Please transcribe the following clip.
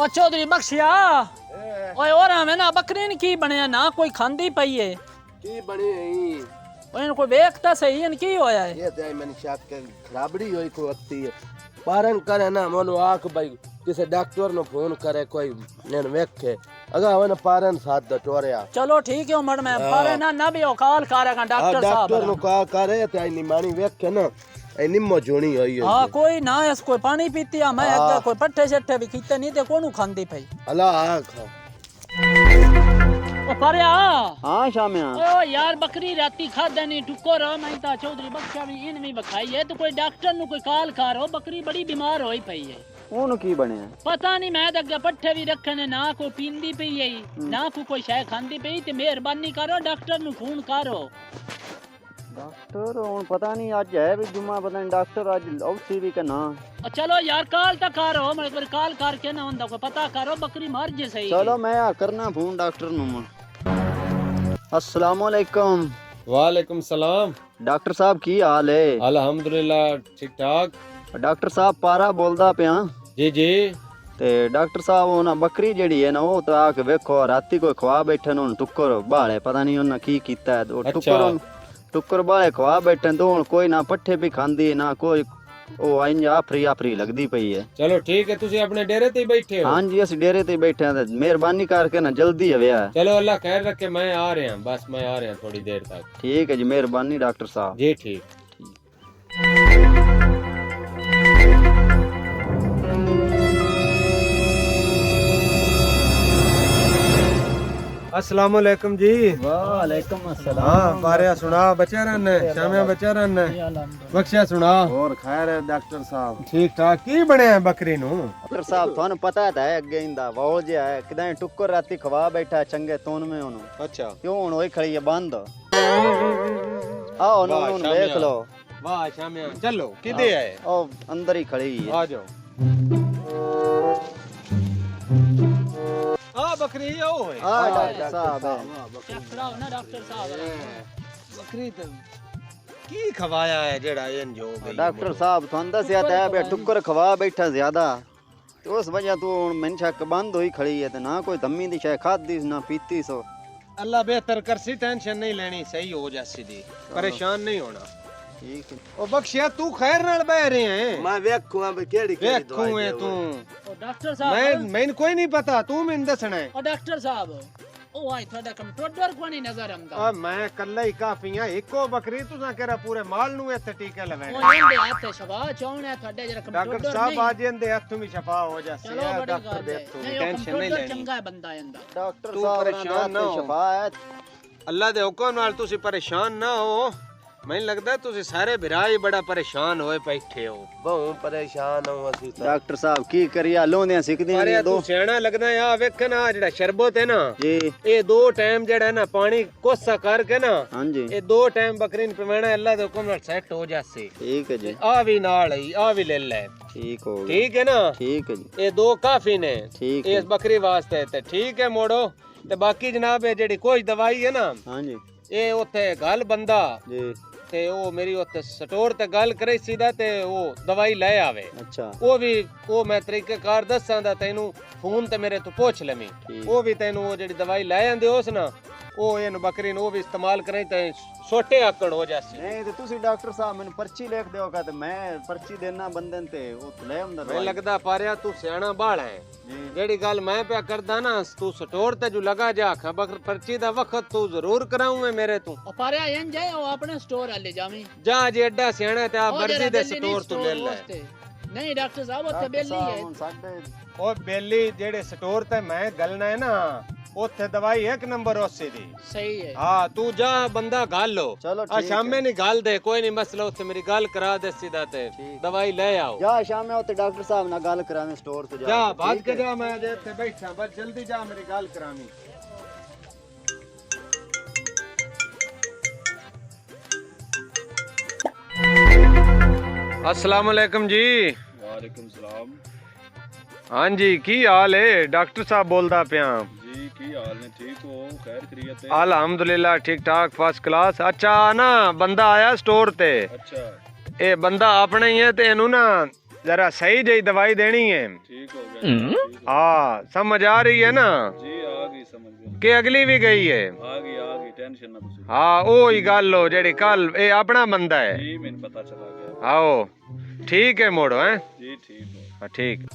ओ चौधरी बख्शिया ओए और हमें ना बकरी ने की बनया ना कोई खांदी पई है की बनी है ओए कोई देखता सही है की होया है ये ते मैंने शायद के खराबड़ी होई को वक्ती है पारन करे ना मनो आख भाई किसी डॉक्टर नो फोन करे कोई नेन वेखे अगा वन पारन साथ द टोरिया चलो ठीक है उमड़ में पारे ना भी काल करेगा डॉक्टर साहब डॉक्टर नो का करे ते निमानी वेखे ना ए निम्मो जोनी होई है हां कोई ना है कोई पानी पीती है मैं अगर कोई पट्टे शट्टे भी खीते नहीं ते कोनु खांदी पई अल्लाह आखा ओ पारे हां शामिया ओ यार बकरी राती खादा नहीं टुको रो मैं ता चौधरी बख्शा भी इन भी बखाई है तो कोई डॉक्टर नु कोई काल करो बकरी बड़ी बीमार होई पई है ਉਹਨੂੰ ਕੀ ਬਣਿਆ पता नहीं मैं अगे पट्ठे भी रखने ना कोई पींदी पई है ना कोई शय खांदी पई ते मेहरबानी करो डॉक्टर नु फोन करो ਡਾਕਟਰ ਹੁਣ ਪਤਾ ਨਹੀਂ ਅੱਜ ਹੈ ਵੀ ਜੁਮਾ ਪਤਾ ਨਹੀਂ ਡਾਕਟਰ ਅੱਜ ਆਉਸੀ ਵੀ ਕਿ ਨਾ चलो यार काल तक करो मैं एक बार काल करके ना होंदा कोई पता करो बकरी मर जे सही ਚਲੋ ਮੈਂ ਆ ਕਰਨਾ ਫੋਨ ਡਾਕਟਰ ਨੂੰ अस्सलाम वालेकुम वालेकुम सलाम। डॉक्टर साहब की हाल है अल्हम्दुलिल्लाह ठीक ठाक। डॉक्टर साहब पारा बोलदा पिया जी जी ते डॉक्टर साहब वो ना बकरी जड़ी है ना वो तो आके वेखो राती कोई खवा बैठे न टुक्कर बाले पता नहीं उन्हें की कीता है तो टुक्कर बाले खवा बैठे तो कोई ना पट्ठे भी खांदी ना कोई ओ इंज आफरी लगदी पई है। चलो ठीक है तुसी अपने डेरे ते ही बैठे हो? हां जी असि डेरे ते बैठे हैं मेहरबानी करके ना जल्दी आवे चलो अल्लाह खैर रखे मैं आ रहे हैं बस मैं आ रहे हैं थोड़ी देर तक। ठीक है जी मेहरबानी डॉक्टर साहब जी ठीक। अस्सलाम वालेकुम जी। वालेकुम अस्सलाम। हाँ पारिया सुना बच्चा रहने शामिया बच्चा रहने बख्शिया सुना और खैर है डॉक्टर साहब ठीक ठाक की बने हैं बकरी नु डॉक्टर साहब थानू पता है अगे इंदा वोल जे है किदां टुक्कर राती खवा बैठा चंगे तोन में ओनु अच्छा क्यों हुन ओई खड़ी है बंद आओ नु देख लो वाह शामिया चलो किदे है ओ अंदर ही खड़ी है आ जाओ। हाँ बकरी ओ है डॉक्टर साहब है चेक कराओ ना डॉक्टर साहब बकरी तो की खवाया है जेड़ा इन जो गई डॉक्टर साहब थान दसया है बे टुक्कर खवा बैठा ज्यादा तो उस वजह तो मन शक बंद हुई खड़ी है तो ना कोई धम्मी दी शाय खादी ना पीती सो अल्लाह बेहतर करसी टेंशन नहीं लेनी सही हो जासी दी परेशान नहीं होना। ठीक है ओ बख्शिया तू खैर नाल बह रहे हैं मैं वेखूं अब केड़ी देखूं है तू ओ डॉक्टर साहब मैंने कोई नहीं पता तू मैंने दसना है। ओ डॉक्टर साहब ओ आई थोड़ा कंप्यूटर को नहीं नजर आंदा आ मैं कल्ला ही काफी हां एको बकरी तुसा केरा पूरे माल नु इथे टीके ओ लगाने इंदे हाथ शफा चावने थोड़े जरा कंप्यूटर डॉक्टर साहब आज इंदे हथ में शफा हो जासी चलो है बड़ी डॉक्टर गल है देख तू नहीं टेंशन नहीं कंप्यूटर लेनी चंगा है बंदा इंदा डॉक्टर तू साहब परेशान ना हो। शफा है अल्लाह दे हुक्म नाल तुसी परेशान ना हो मैंने लगदा तुसी सारे भिरा ही बड़ा परेशान होए बैठे हो। बहु परेशान हूं असि तो डॉक्टर साहब की करिया लोंदियां सिकदियां अरे ने तू दो सियाना लगदा है आ वेख ना जेड़ा शरबत है ना जी ये दो टाइम जेड़ा है ना पानी कोसा करके ना हां जी ये दो टाइम बकरी ने पिवाना अल्लाह दे हुक्म नाल सेट हो जासी। ठीक है जी आ भी नाल ही आ भी ले ले ठीक हो गया ठीक है ना ठीक है जी ये दो काफी ने ठीक है इस बकरी वास्ते ते ठीक है मोड़ो ते बाकी जनाब ये जेड़ी कोई दवाई है ना हां जी ये ओथे गल बंदा जी ते वो मेरी ओथे स्टोर ते गल करे सीधा ते वो दवाई ले आवे अच्छा वो भी वो मैं तरीके कार दसां दा तैनू फोन ते मेरे तो पूछ लमी ठीक। वो भी तैनू वो जेड़ी दवाई ले आंदे होस ना वो इन बकरी नु वो भी इस्तेमाल करें ते छोटे आकड़ हो जासे। नहीं तो तुसी डॉक्टर साहब मैंने पर्ची लिख दो का तो मैं पर्ची देना बंदे ते वो ले आंदा मैं लगदा पारिया तू सियाना बाल है जी जेड़ी गल मैं पे करदा ना तू स्टोर ते जो लगा जा खबर पर्ची दा वक्त तू जरूर कराऊं मैं मेरे तू ओ पारे आयन जाए ओ अपने स्टोर ले जामी जा जे एडा सियाना ते आ ओ मर्जी जरा दे दिल्ली नहीं स्टोर तू ले ले वास्ते। नहीं डॉक्टर साहब ओथे डॉक्टर बेली है साहब हुन साडे ओ बेली जेड़े स्टोर ते मैं गलना है ना ओथे दवाई एक नंबर ओसे दी सही है हाँ तू जा बंदा गाल लो चलो आ ठीक शाम में नहीं गाल दे कोई नहीं मसला उसे मेरी गाल करा दे सीधा ते ठीक। दवाई ले आओ जा शाम में होते डॉक्टर साहब ना गल कराने स्टोर ते जा भाग ठीक के है? जा मैं जे थे बैठा बस जल्दी जा मेरी गाल करानी। अस्सलाम वालेकुम जी। वालेकुम सलाम हाँ जी की हाल है डॉक्टर साहब बोलदा पिया जी की हाल ने ठीक हो खैर खैरियत है अल्हम्दुलिल्लाह ठीक ठाक फर्स्ट क्लास। अच्छा ना बंदा आया स्टोर ते अच्छा ए बंदा अपना ही है ते इनू ना जरा सही जही दवाई देनी है। ठीक हो गया ठीक है। हाँ समझ आ रही है ना जी आ गई समझ गया कि अगली भी गई है। आ गई टेंशन ना तुसी हाँ ओ ही गल हो जेड़ी कल ए अपना बंदा है। जी मैंने पता चला गया आओ ठीक है मोड़ो हैं जी ठीक हो ठीक।